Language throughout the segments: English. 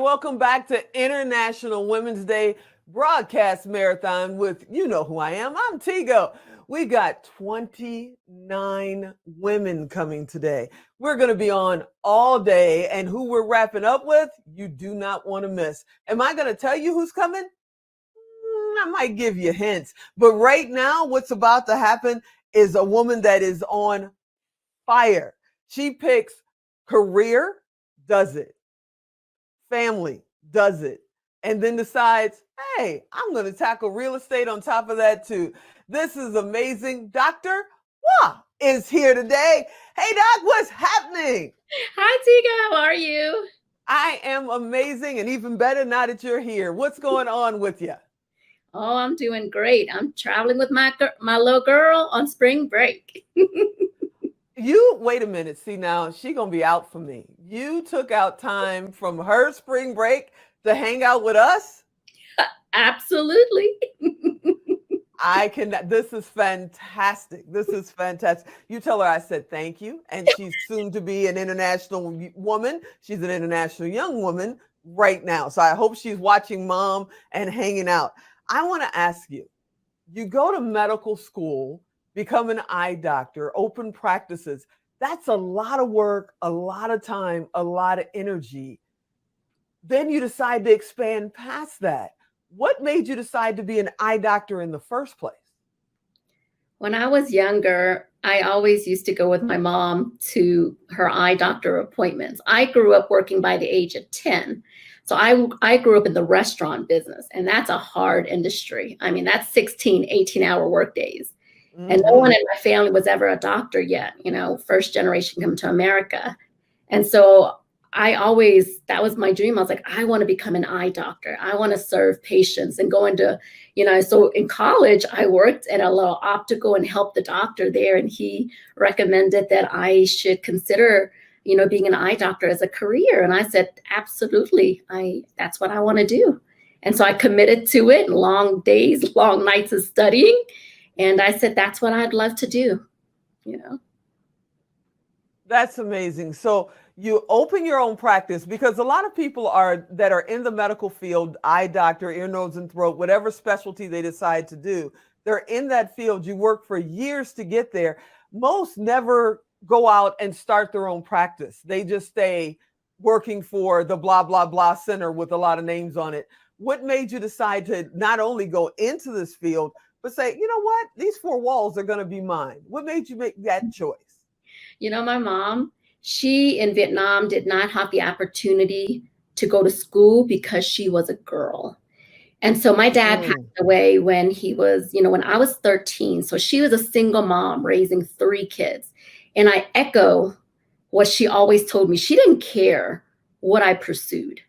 welcome back to International Women's Day broadcast marathon with you know who I am. I'm Tigo. We got 29 women coming today. We're going to be on all day, and who we're wrapping up with, you do not want to miss. Am I going to tell you who's coming? I might give you hints, but right now, what's about to happen is a woman that is on fire. She picks career, does it. Family does it, and then decides, hey, I'm going to tackle real estate on top of that too. This is amazing. Dr. Hoa is here today. Hey, Doc, what's happening? Hi, Tika. How are you? I am amazing, and even better now that you're here. What's going on with you? Oh, I'm doing great. I'm traveling with my little girl on spring break. You wait a minute. See, now she gonna be out for me. You took out time from her spring break to hang out with us. Absolutely. I can. This is fantastic. This is fantastic. You tell her I said thank you, and she's soon to be an international woman. She's an international young woman right now. So I hope she's watching mom and hanging out. I want to ask you. You go to medical school, become an eye doctor, open practices. That's a lot of work, a lot of time, a lot of energy. Then you decide to expand past that. What made you decide to be an eye doctor in the first place? When I was younger, I always used to go with my mom to her eye doctor appointments. I grew up working by the age of 10. So I grew up in the restaurant business, and that's a hard industry. I mean, that's 16, 18-hour work days. And no one in my family was ever a doctor yet, first generation come to America. And so that was my dream. I was like, I want to become an eye doctor. I want to serve patients and go into, so in college, I worked at a little optical and helped the doctor there. And he recommended that I should consider, being an eye doctor as a career. And I said, absolutely. That's what I want to do. And so I committed to it, long days, long nights of studying. And I said, that's what I'd love to do, That's amazing. So you open your own practice because a lot of people that are in the medical field, eye doctor, ear, nose, and throat, whatever specialty they decide to do, they're in that field. You work for years to get there. Most never go out and start their own practice. They just stay working for the blah, blah, blah center with a lot of names on it. What made you decide to not only go into this field, but say, you know what, these four walls are going to be mine? What made you make that choice? My mom, she in Vietnam did not have the opportunity to go to school because she was a girl. And so my dad passed away when he was, when I was 13. So she was a single mom raising 3 kids. And I echo what she always told me. She didn't care what I pursued,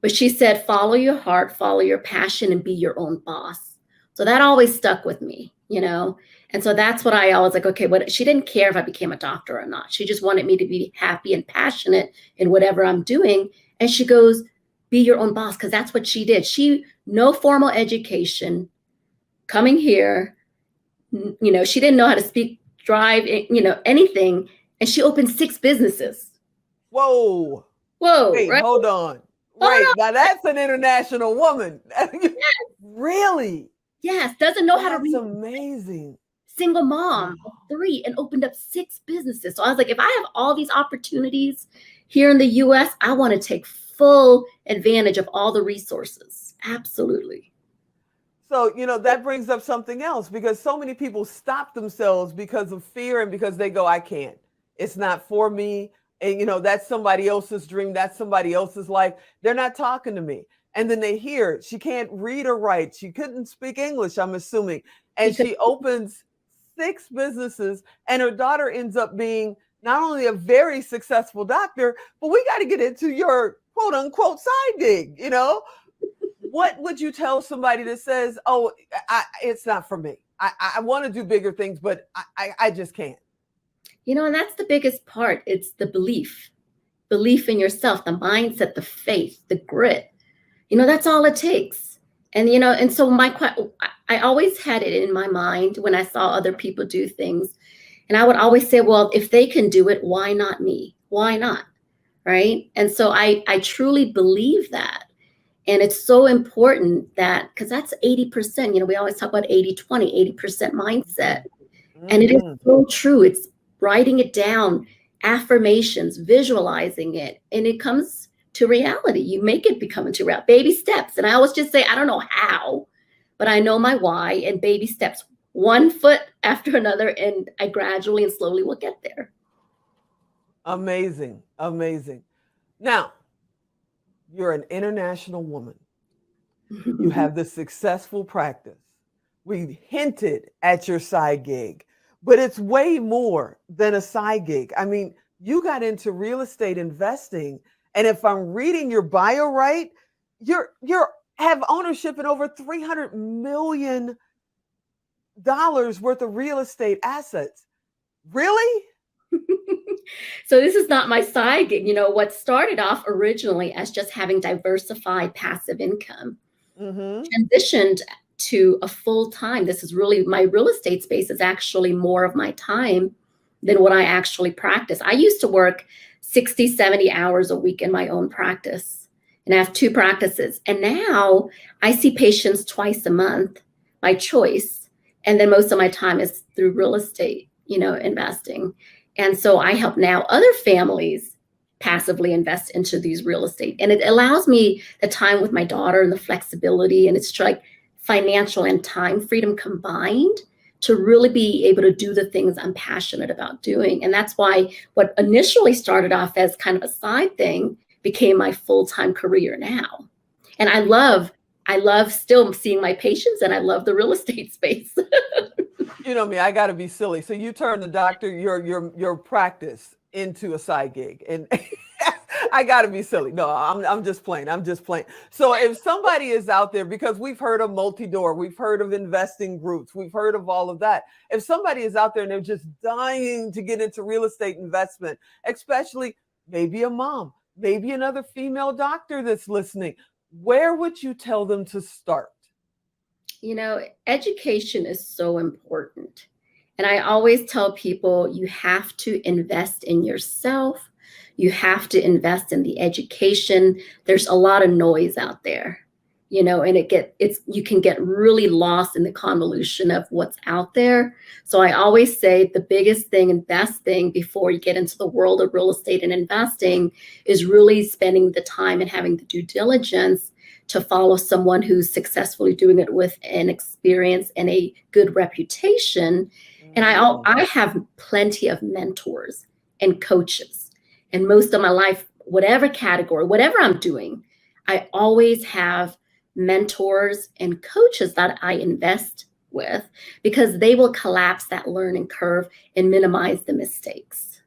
but she said, follow your heart, follow your passion, and be your own boss. So that always stuck with me, And so that's what I always like, okay, she didn't care if I became a doctor or not. She just wanted me to be happy and passionate in whatever I'm doing. And she goes, be your own boss, because that's what she did. No formal education, coming here, she didn't know how to speak, drive, anything. And she opened 6 businesses. Whoa. Wait, right? hold on. Right. Now that's an international woman. Yes. Really? Yes. Doesn't know how to read. That's amazing. Single mom of 3 and opened up 6 businesses. So I was like, if I have all these opportunities here in the US, I want to take full advantage of all the resources. Absolutely. So, that brings up something else, because so many people stop themselves because of fear and because they go, I can't. It's not for me. And, that's somebody else's dream. That's somebody else's life. They're not talking to me. And then they hear she can't read or write. She couldn't speak English, I'm assuming. And she opens 6 businesses, and her daughter ends up being not only a very successful doctor, but we got to get into your quote unquote side gig. What would you tell somebody that says, oh, it's not for me? I want to do bigger things, but I just can't. And that's the biggest part. It's the belief in yourself, the mindset, the faith, the grit. That's all it takes. And, and so I always had it in my mind when I saw other people do things. And I would always say, well, if they can do it, why not me? Why not? right? And so I truly believe that. And it's so important that, because that's 80%, we always talk about 80/20, 80% mindset. And it is Mhm. so true. It's writing it down, affirmations, visualizing it, and it comes to reality. You make it become into reality. Baby steps. And I always just say, I don't know how, but I know my why, and baby steps, one foot after another, and I gradually and slowly will get there. Amazing. Amazing. Now, you're an international woman. You have this successful practice. We hinted at your side gig, but it's way more than a side gig. I mean, you got into real estate investing, and if I'm reading your bio right, you're have ownership in over $300 million worth of real estate assets. Really? So this is not my side gig. What started off originally as just having diversified passive income Mm-hmm. transitioned to a full time. This is really, my real estate space is actually more of my time than what I actually practice. I used to work 60, 70 hours a week in my own practice, and I have two practices. And now I see patients twice a month by choice. And then most of my time is through real estate, investing. And so I help now other families passively invest into these real estate. And it allows me the time with my daughter and the flexibility. And it's like financial and time freedom combined to really be able to do the things I'm passionate about doing. And that's why what initially started off as kind of a side thing became my full-time career now. And I love still seeing my patients, and I love the real estate space. You know me, I got to be silly. So you turn the doctor, your practice into a side gig, and I got to be silly. No, I'm just playing. I'm just playing. So if somebody is out there, because we've heard of multi-door, we've heard of investing groups, we've heard of all of that. If somebody is out there and they're just dying to get into real estate investment, especially maybe a mom, maybe another female doctor that's listening, where would you tell them to start? Education is so important. And I always tell people you have to invest in yourself. You have to invest in the education. There's a lot of noise out there, and you can get really lost in the convolution of what's out there. So I always say the biggest thing and best thing before you get into the world of real estate and investing is really spending the time and having the due diligence to follow someone who's successfully doing it with an experience and a good reputation. And I have plenty of mentors and coaches. And most of my life, whatever category, whatever I'm doing, I always have mentors and coaches that I invest with, because they will collapse that learning curve and minimize the mistakes.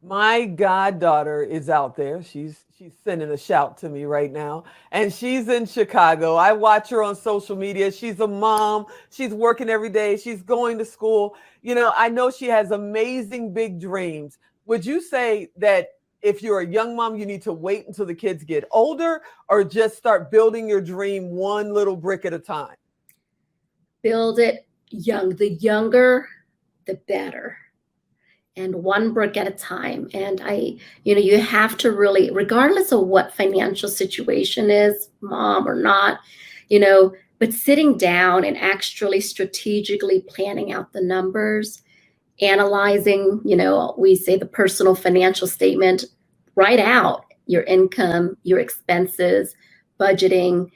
My goddaughter is out there. She's sending a shout to me right now, and she's in Chicago. I watch her on social media. She's a mom. She's working every day. She's going to school. I know she has amazing big dreams. Would you say that if you're a young mom, you need to wait until the kids get older, or just start building your dream one little brick at a time? Build it young. The younger, the better. And one brick at a time. And you have to really, regardless of what financial situation is, mom or not, but sitting down and actually strategically planning out the numbers, analyzing, we say the personal financial statement, write out your income, your expenses, budgeting.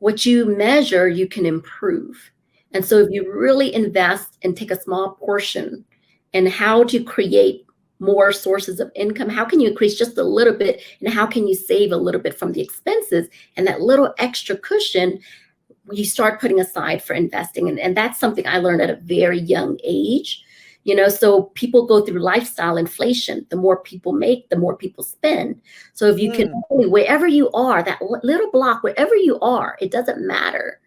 What you measure, you can improve. And so if you really invest and take a small portion, and how to create more sources of income, how can you increase just a little bit, and how can you save a little bit from the expenses, and that little extra cushion you start putting aside for investing. And that's something I learned at a very young age. So people go through lifestyle inflation. The more people make, the more people spend. So if you can, wherever you are, that little block, wherever you are, it doesn't matter.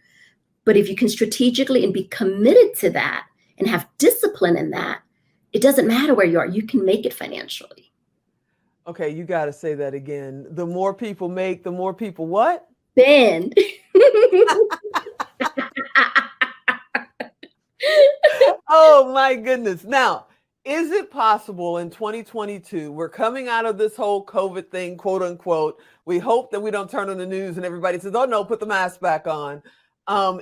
But if you can strategically and be committed to that and have discipline in that, it doesn't matter where you are. You can make it financially. Okay, you got to say that again. The more people make, the more people what? Spend. Oh my goodness. Now, Is it possible in 2022, we're coming out of this whole COVID thing, quote unquote. We hope that we don't turn on the news and everybody says, oh no, put the mask back on.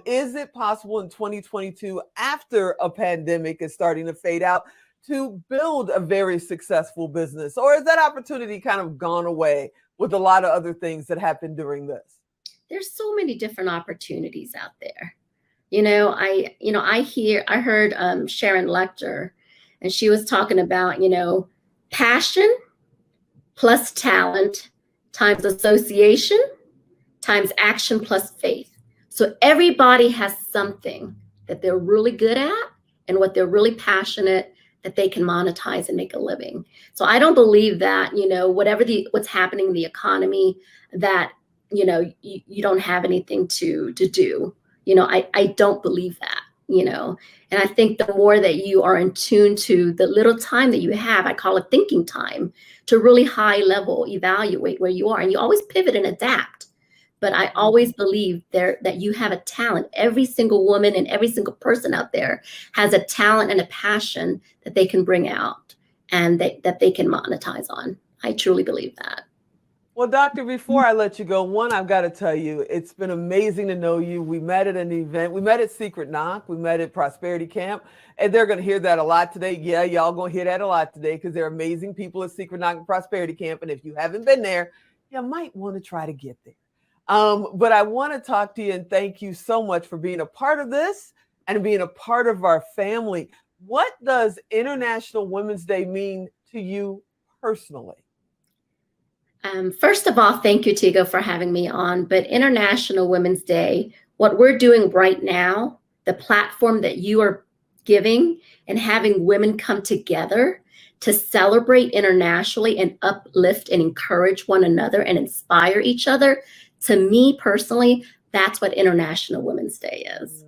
Is it possible in 2022, after a pandemic is starting to fade out, to build a very successful business? Or is that opportunity kind of gone away with a lot of other things that happened during this? There's so many different opportunities out there. I heard Sharon Lecter, and she was talking about, passion plus talent times association times action plus faith. So everybody has something that they're really good at and what they're really passionate that they can monetize and make a living. So I don't believe that, what's happening in the economy, that, you don't have anything to do. I don't believe that, and I think the more that you are in tune to the little time that you have, I call it thinking time, to really high level evaluate where you are. And you always pivot and adapt. But I always believe that you have a talent. Every single woman and every single person out there has a talent and a passion that they can bring out and that they can monetize on. I truly believe that. Well, Doctor, before I let you go, one, I've got to tell you, it's been amazing to know you. We met at an event. We met at Secret Knock. We met at Prosperity Camp. And they're going to hear that a lot today. Yeah, y'all going to hear that a lot today because they're amazing people at Secret Knock and Prosperity Camp. And if you haven't been there, you might want to try to get there. But I want to talk to you and thank you so much for being a part of this and being a part of our family. What does International Women's Day mean to you personally? First of all, thank you, Tigo, for having me on. But International Women's Day, what we're doing right now, the platform that you are giving and having women come together to celebrate internationally and uplift and encourage one another and inspire each other, to me personally, that's what International Women's Day is.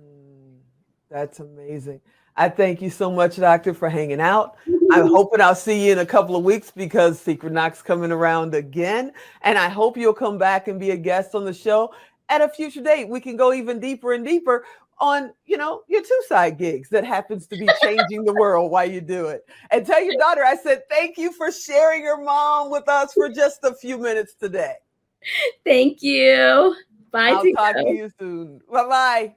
That's amazing. I thank you so much, Doctor, for hanging out. I'm hoping I'll see you in a couple of weeks because Secret Knock's coming around again. And I hope you'll come back and be a guest on the show at a future date. We can go even deeper and deeper on, your two-side gigs that happens to be changing the world while you do it. And tell your daughter I said thank you for sharing your mom with us for just a few minutes today. Thank you. Bye. I'll talk to you soon. Bye-bye.